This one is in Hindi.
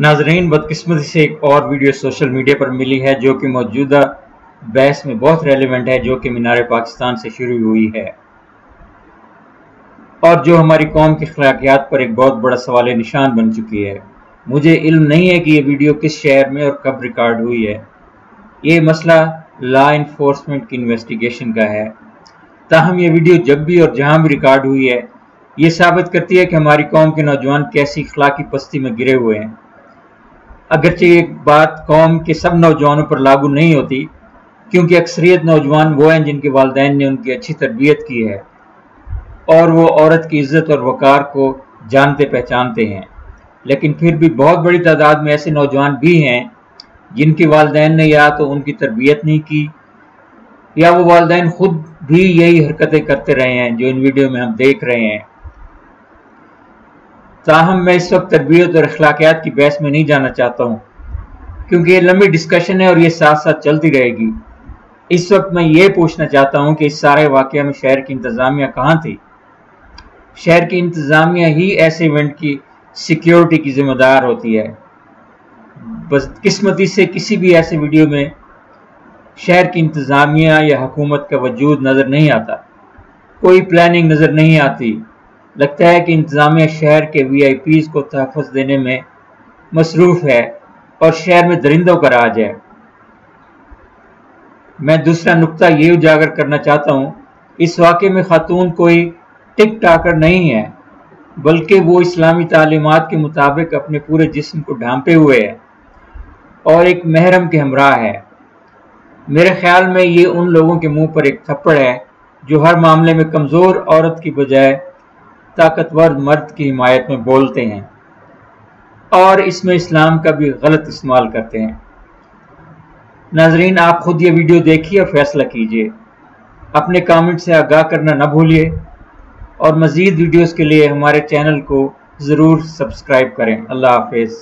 नाजरीन, बदकिस्मती से एक और वीडियो सोशल मीडिया पर मिली है जो कि मौजूदा बहस में बहुत रेलेवेंट है, जो कि मीनार पाकिस्तान से शुरू हुई है और जो हमारी कौम की अखलाकियात पर एक बहुत बड़ा सवाल निशान बन चुकी है। मुझे इल्म नहीं है कि ये वीडियो किस शहर में और कब रिकॉर्ड हुई है। ये मसला लॉ इन्फोर्समेंट की इन्वेस्टिगेशन का है। ताहम ये वीडियो जब भी और जहाँ भी रिकॉर्ड हुई है, ये साबित करती है कि हमारी कौम के नौजवान कैसी अखलाकी पस्ती में गिरे हुए हैं। अगरचे एक बात कौम के सब नौजवानों पर लागू नहीं होती, क्योंकि अक्सरियत नौजवान वो हैं जिनके वालिदैन ने उनकी अच्छी तरबियत की है और वो औरत की इज्जत और वक़ार को जानते पहचानते हैं। लेकिन फिर भी बहुत बड़ी तादाद में ऐसे नौजवान भी हैं जिनके वालिदैन ने या तो उनकी तरबियत नहीं की या वो वालिदैन खुद भी यही हरकतें करते रहे हैं जो इन वीडियो में हम देख रहे हैं। ताहम मैं इस वक्त तरबियत और अखलाकियात की बहस में नहीं जाना चाहता हूँ, क्योंकि ये लंबी डिस्कशन है और ये साथ साथ चलती रहेगी। इस वक्त मैं ये पूछना चाहता हूँ कि इस सारे वाक़या में शहर की इंतज़ामिया कहाँ थी। शहर की इंतज़ामिया ही ऐसे इवेंट की सिक्योरिटी की जिम्मेदार होती है। बदकिस्मती से किसी भी ऐसे वीडियो में शहर की इंतज़ामिया या हुकूमत का वजूद नज़र नहीं आता, कोई प्लानिंग नज़र नहीं आती। लगता है कि इंतज़ामिया शहर के VIPs को तहफ़्फ़ुज़ देने में मसरूफ़ है और शहर में दरिंदों का राज है। मैं दूसरा नुक्ता ये उजागर करना चाहता हूँ, इस वाक़े में खातून कोई टिक टाकर नहीं है, बल्कि वो इस्लामी तालीमात के मुताबिक अपने पूरे जिस्म को ढांपे हुए है और एक महरम के हमराह है। मेरे ख्याल में ये उन लोगों के मुंह पर एक थप्पड़ है जो हर मामले में कमज़ोर औरत की बजाय ताकतवर मर्द की हिमायत में बोलते हैं और इसमें इस्लाम का भी गलत इस्तेमाल करते हैं। नाजरीन, आप खुद ये वीडियो देखिए और फैसला कीजिए। अपने कमेंट से आगाह करना न भूलिए और मज़ीद वीडियोस के लिए हमारे चैनल को ज़रूर सब्सक्राइब करें। अल्लाह हाफ़िज़।